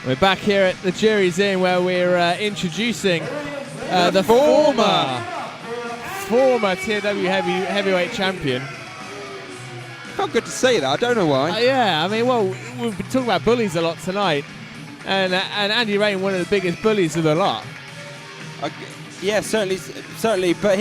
We're back here at the Jury's Inn where we're introducing the former TAW heavyweight champion. Felt good to say that. I don't know why. Yeah, I mean, well, we've been talking about bullies a lot tonight, and Andy Rain, one of the biggest bullies of the lot. Yeah, certainly. But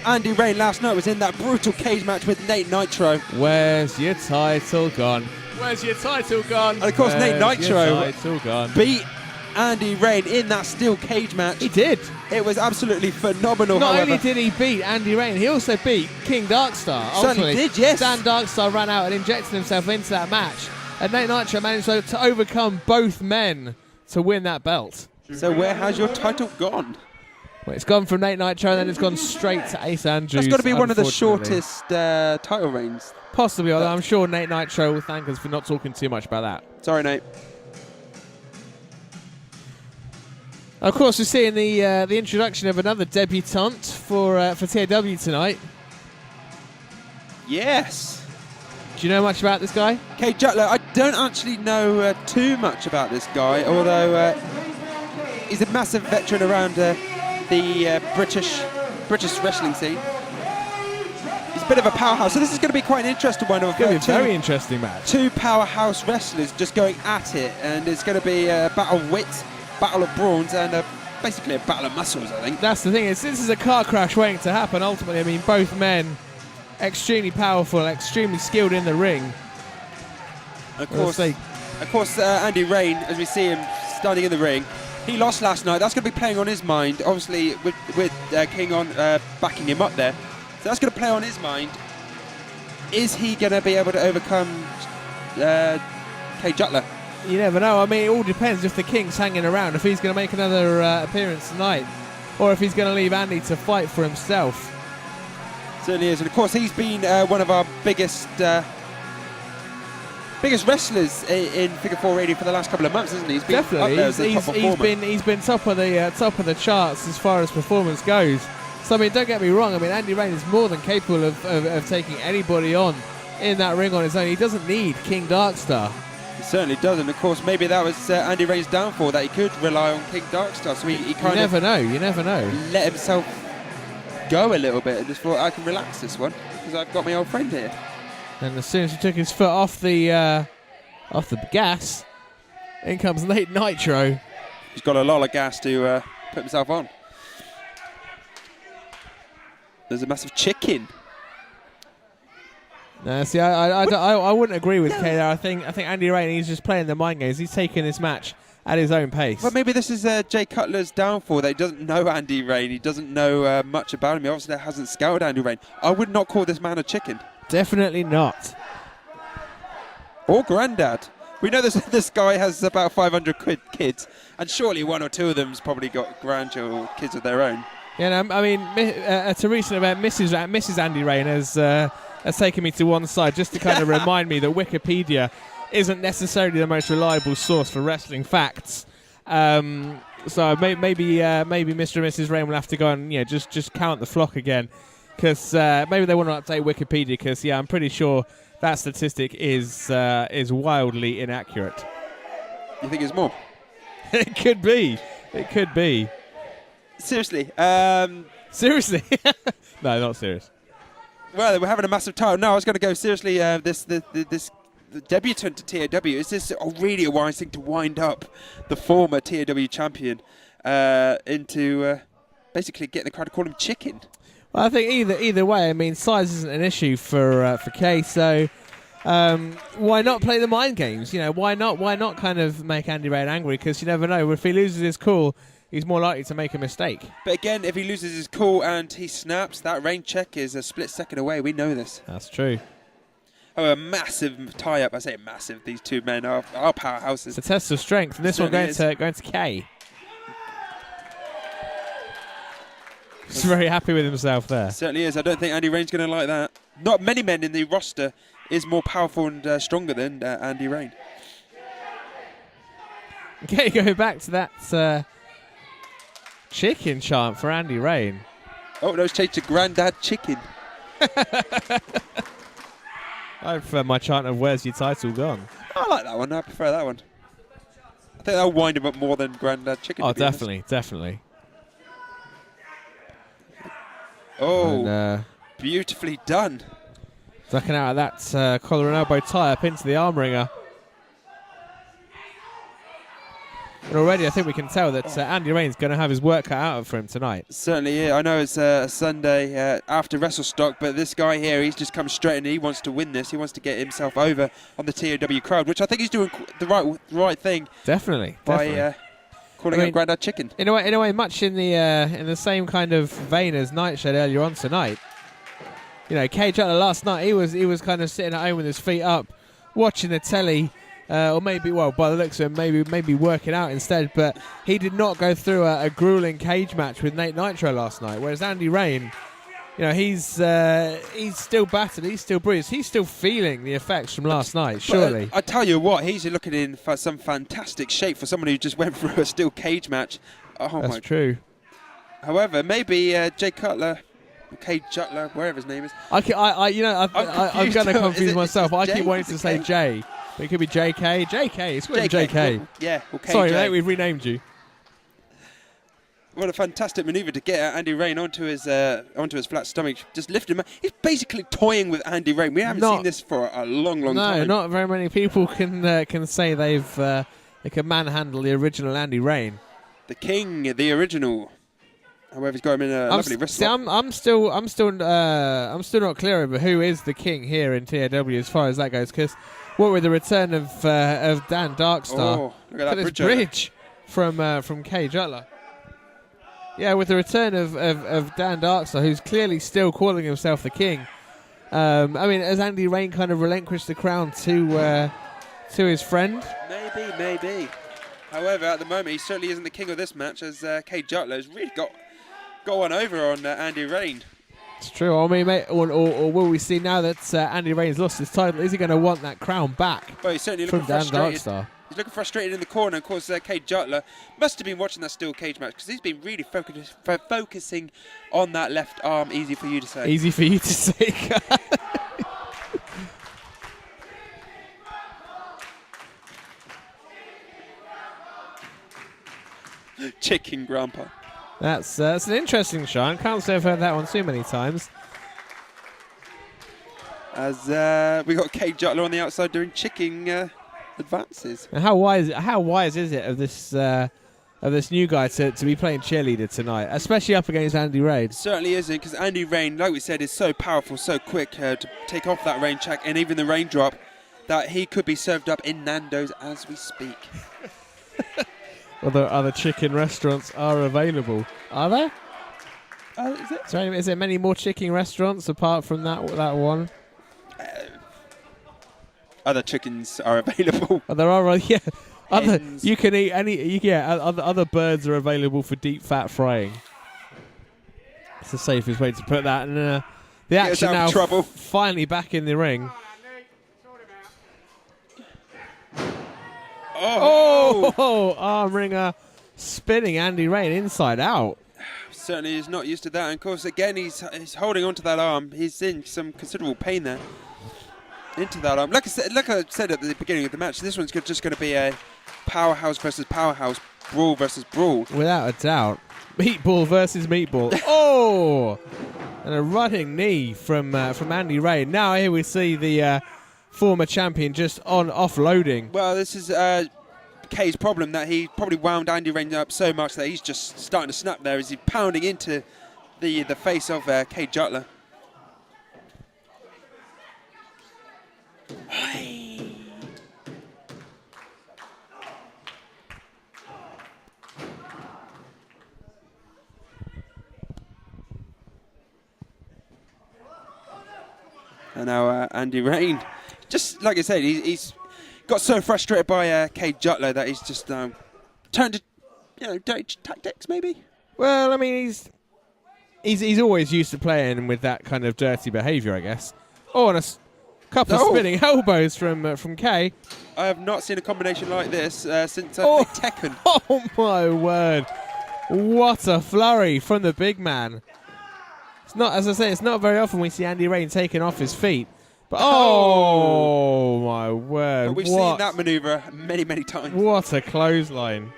Andy Rain last night was in that brutal cage match with Nate Nitro. Where's your title gone? Where's your title gone? And of course, Nate Nitro beat Andy Rain in that steel cage match. He did. It was absolutely phenomenal. Not however. only did he beat Andy Rain, he also beat King Darkstar. Certainly did, yes. Dan Darkstar ran out and injected himself into that match, and Nate Nitro managed to overcome both men to win that belt. So where has your title gone? Well, it's gone from Nate Nitro and then it's gone straight to Ace Andrews. That's got to be one of the shortest title reigns. Possibly, although I'm sure Nate Nitro will thank us for not talking too much about that. Sorry, Nate. Of course, we're seeing the introduction of another debutant for TAW tonight. Yes. Do you know much about this guy? Jay Kutler. I don't actually know too much about this guy, although he's a massive veteran around the British wrestling scene. He's a bit of a powerhouse, so this is going to be quite an interesting one. It's going to be a very interesting match. Two powerhouse wrestlers just going at it, and it's going to be a battle of wit, battle of brawns, and basically a battle of muscles, I think. That's the thing, this is a car crash waiting to happen, ultimately. I mean, both men extremely powerful, extremely skilled in the ring. Of course, Andy Rain, as we see him standing in the ring, he lost last night. That's going to be playing on his mind, obviously, with King on backing him up there. So that's going to play on his mind. Is he going to be able to overcome Jay Kutler? You never know. I mean, it all depends if the King's hanging around, if he's going to make another appearance tonight, or if he's going to leave Andy to fight for himself. Certainly is. And of course, he's been one of our biggest wrestlers in Figure 4 Radio for the last couple of months, hasn't he? He's been definitely. Up there as a top performer. He's been top of the charts as far as performance goes. So I mean, don't get me wrong. I mean, Andy Rain is more than capable of taking anybody on in that ring on his own. He doesn't need King Darkstar. He certainly doesn't. Of course, maybe that was Andy Rain's downfall, that he could rely on King Darkstar. So he kind of you never know. Let himself go a little bit and just thought, I can relax this one because I've got my old friend here. And as soon as he took his foot off the gas, in comes Nate Nitro. He's got a lot of gas to put himself on. There's a massive chicken. No, see, I wouldn't agree with Kay there. I think Andy Rain, he's just playing the mind games. He's taking this match at his own pace. Well, maybe this is Jay Kutler's downfall, that he doesn't know Andy Rain. He doesn't know much about him. He obviously hasn't scouted Andy Rain. I would not call this man a chicken. Definitely not. Or granddad. We know this guy has about 500 kids, and surely one or two of them's probably got grandchildren, kids of their own. Yeah, I mean, at a recent event, Mrs. Andy Rain has taken me to one side just to kind of remind me that Wikipedia isn't necessarily the most reliable source for wrestling facts. So maybe Mr. and Mrs. Rain will have to go and just count the flock again, because maybe they want to update Wikipedia, because I'm pretty sure that statistic is wildly inaccurate. You think it's more? It could be. It could be. Seriously? Seriously? No, not serious. Well, we're having a massive title. No, I was going to go seriously. This debutant to TAW, is this really a wise thing to wind up the former TAW champion into basically getting the crowd to call him chicken? Well, I think either way, I mean, size isn't an issue for Kay, so why not play the mind games? Why not kind of make Andy Rain angry? Because you never know, if he loses his cool, he's more likely to make a mistake. But again, if he loses his cool and he snaps, that rain check is a split second away. We know this. That's true. Oh, a massive tie-up. I say massive. These two men are powerhouses. It's a test of strength, and this one going to Kay. He's very happy with himself there. Certainly is. I don't think Andy Rain's going to like that. Not many men in the roster is more powerful and stronger than Andy Rain. Okay, going back to that chicken chant for Andy Rain. Oh, no, it's changed to Grandad Chicken. I prefer my chant of "Where's your title gone?" I like that one. I prefer that one. I think that'll wind him up more than Grandad Chicken. Oh, definitely, definitely. Oh, and, beautifully done. Ducking out of that collar and elbow tie up into the arm wringer. And already I think we can tell that Andy Rain's going to have his work cut out for him tonight. Certainly, yeah. I know it's a Sunday after WrestleStock, but this guy here, he's just come straight in. He wants to win this. He wants to get himself over on the TAW crowd, which I think he's doing the right thing. Definitely. By calling out Grandad Chicken. In a way, much in the same kind of vein as Nightshade earlier on tonight. You know, Cage Kutler last night, he was kind of sitting at home with his feet up, watching the telly. Or maybe, well, by the looks of it, maybe working out instead. But he did not go through a grueling cage match with Nate Nitro last night. Whereas Andy Rain, you know, he's still battered, he's still bruised, he's still feeling the effects from last night. Surely, I tell you what, he's looking in for some fantastic shape for someone who just went through a steel cage match. Oh, that's true. However, maybe Jay Kutler. Cage Kutler, wherever his name is. I'm going to confuse myself. I keep wanting to say Jay. It could be JK. JK. It's going to be JK. Yeah. Sorry, mate, we've renamed you. What a fantastic manoeuvre to get Andy Rain onto his flat stomach. Just lift him. He's basically toying with Andy Rain. We haven't seen this for a long time. No, not very many people can say they can manhandle the original Andy Rain. The King, the original. However, he's got him in a lovely wrist lock. I'm still not clear over who is the king here in TAW as far as that goes. Because what with the return of Dan Darkstar, oh, look at that bridge from Cage Kutler. Yeah, with the return of Dan Darkstar, who's clearly still calling himself the king. I mean, has Andy Rain kind of relinquished the crown to his friend? Maybe. However, at the moment, he certainly isn't the king of this match, as Cage Kutler has really got one over on Andy Rain. It's true. I mean, mate, or will we see now that Andy Rain's lost his title? Is he going to want that crown back? Well, he's certainly from looking Dan frustrated. Darkstar. He's looking frustrated in the corner. Of course, Cage Kutler must have been watching that steel cage match because he's been really focusing on that left arm. Easy for you to say. Easy for you to say. Chicken Grandpa. That's an interesting shot. Can't say I've heard that one too many times. As we got Cage Kutler on the outside doing chicken advances. And how wise is it of this new guy to be playing cheerleader tonight, especially up against Andy Rain? It certainly isn't, because Andy Rain, like we said, is so powerful, so quick to take off that rain check and even the raindrop that he could be served up in Nando's as we speak. Other chicken restaurants are available. Are there? Is there many more chicken restaurants apart from that one? Other chickens are available. Oh, there are, yeah. You can eat any. Yeah, other birds are available for deep fat frying. It's the safest way to put that. And the action now finally back in the ring. Oh, arm wringer spinning Andy Rain inside out. Certainly is not used to that. And of course, again, he's holding onto that arm. He's in some considerable pain there. Into that arm. Like I said at the beginning of the match, this one's just going to be a powerhouse versus powerhouse, brawl versus brawl. Without a doubt. Meatball versus meatball. Oh! And a running knee from Andy Rain. Now here we see the former champion just offloading. Well, this is Kay's problem, that he probably wound Andy Rain up so much that he's just starting to snap there as he's pounding into the face of Cage Kutler. And now Andy Rain, just like I said, he's got so frustrated by Cage Kutler that he's just turned to dirty tactics, maybe. Well, I mean, he's always used to playing with that kind of dirty behaviour, I guess. Oh, and a couple of spinning elbows from Kay. I have not seen a combination like this since I played Tekken. Oh my word! What a flurry from the big man. It's not, as I say, it's not very often we see Andy Rain taken off his feet, But oh my word! But we've seen that maneuver many, many times. What a clothesline!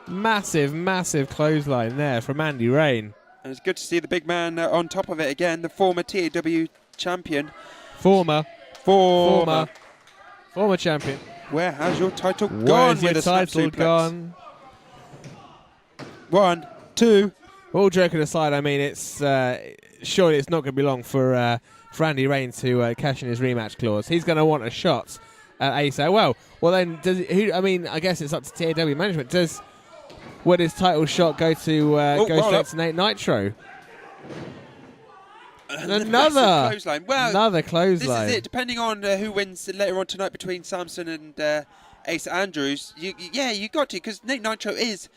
Massive, massive clothesline there from Andy Rain. And it's good to see the big man on top of it again. The former TAW champion. Former champion. Where has your title gone? Where's your title gone? 1, 2. All joking aside, I mean, it's surely it's not going to be long for Andy Rain to cash in his rematch clause. He's going to want a shot at Asa. Well, then, I mean, I guess it's up to TAW management. Would his title shot go to go straight to Nate Nitro? Another clothesline. Well, another clothesline. This is it. Depending on who wins later on tonight between Samson and Asa Andrews, you got to, because Nate Nitro is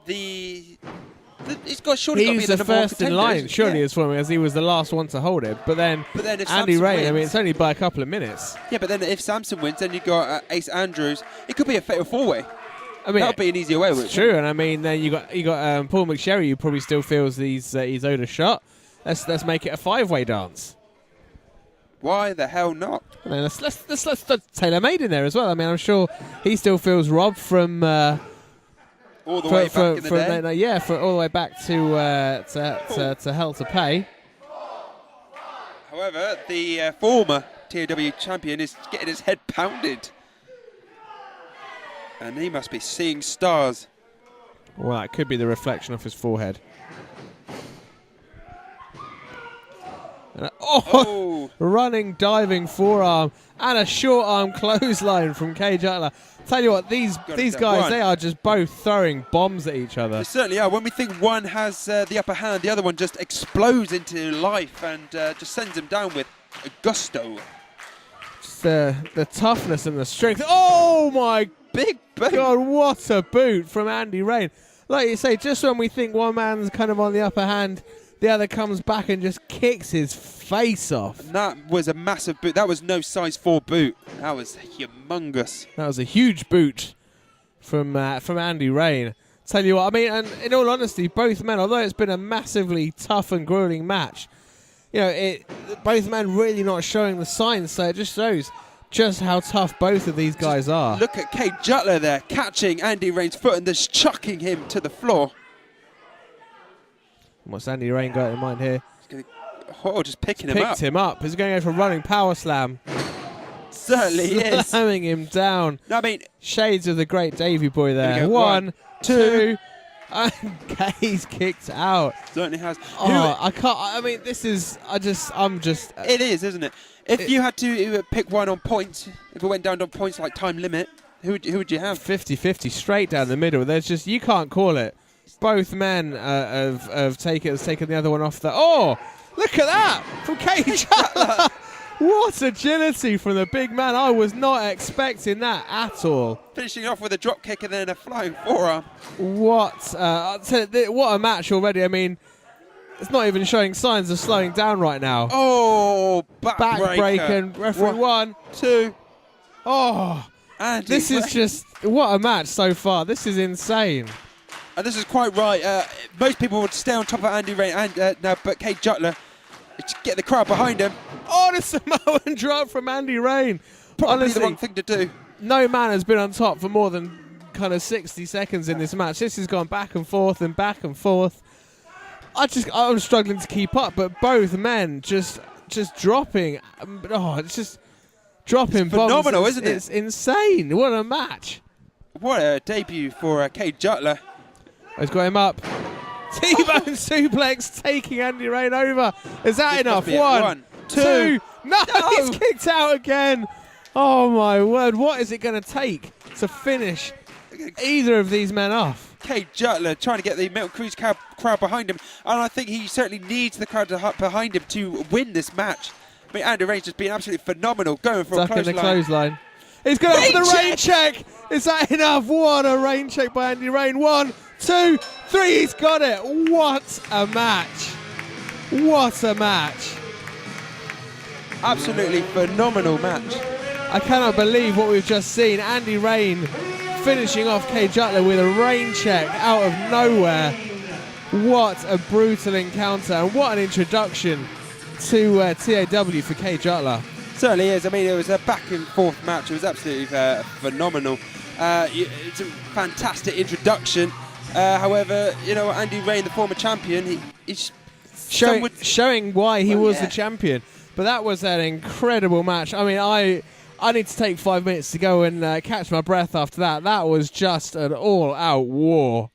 he's got surely got to be the number one first in contender, line, surely, as for me, as he was the last one to hold it. But then if Andy Samson Rain, wins, I mean, it's only by a couple of minutes. Yeah, but then if Samson wins, then you got Ace Andrews. It could be a fatal four-way. I mean, that'll be an easier way. It's true, and I mean, then you got Paul McSherry, who probably still feels he's owed a shot. Let's make it a five-way dance. Why the hell not? I mean, let's Taylor Made in there as well. I mean, I'm sure he still feels robbed from all the way back in the day. All the way back to Hell to Pay. However, the former TAW champion is getting his head pounded, and he must be seeing stars. Well, that could be the reflection of his forehead. Running, diving forearm and a short arm clothesline from Jay Kutler. Tell you what, these guys, they are just both throwing bombs at each other. They certainly are. When we think one has the upper hand, the other one just explodes into life and just sends him down with a gusto. Just the toughness and the strength. Oh my big boot. God, what a boot from Andy Rain. Like you say, just when we think one man's kind of on the upper hand, the other comes back and just kicks his face off. And that was a massive boot. That was no size 4 boot. That was humongous. That was a huge boot from Andy Rain. Tell you what, I mean, and in all honesty, both men, although it's been a massively tough and grueling match, you know, both men really not showing the signs, so it just shows just how tough both of these guys are. Look at Jay Kutler there, catching Andy Rain's foot and just chucking him to the floor. What's Andy Rain got in mind here? Just picking him up. Picked him up. He's going to go for a running power slam. Certainly is. Slamming him down. No, I mean, shades of the great Davy Boy there. 1, 2, and he's kicked out. Certainly has. I can't. I mean, this is. I'm just. It is, isn't it? If you had to pick one on points, if it went down on points like time limit, who would you have? 50-50 straight down the middle. There's just, you can't call it. Both men have taken the other one off the. Oh, look at that from Jay Kutler. What agility from the big man. I was not expecting that at all. Finishing off with a drop kick and then a flying forearm. What a match already. I mean, it's not even showing signs of slowing down right now. Oh, backbreaker. And referee 1, 2. Oh, this is just, what a match so far. This is insane. And this is quite right. Most people would stay on top of Andy Rain, but Jay Kutler, get the crowd behind him. Oh, the Samoan drop from Andy Rain. Probably the wrong thing to do. No man has been on top for more than kind of 60 seconds in this match. This has gone back and forth and back and forth. I'm struggling to keep up, but both men just dropping. It's just dropping bombs. Phenomenal, isn't it? It's insane. What a match. What a debut for Jay Kutler. He's got him up. T-bone suplex taking Andy Rain over. Is that enough? 1, 2. No, he's kicked out again. Oh my word. What is it going to take to finish either of these men off? Jay Kutler trying to get the Metal Cruise crowd behind him. And I think he certainly needs the crowd behind him to win this match. I mean, Andy Rain's just been absolutely phenomenal going for a clothesline. He's going for the rain check. Is that enough? What a rain check by Andy Rain. 1, 2, 3. He's got it. What a match. What a match. Absolutely phenomenal match. I cannot believe what we've just seen. Andy Rain finishing off Jay Kutler with a rain check out of nowhere. What a brutal encounter and what an introduction to TAW for Jay Kutler. Certainly is. I mean, it was a back and forth match. It was absolutely phenomenal. It's a fantastic introduction. However, you know, Andy Rain, the former champion, he's showing why he was the champion. But that was an incredible match. I mean, I need to take 5 minutes to go and catch my breath after that. That was just an all-out war.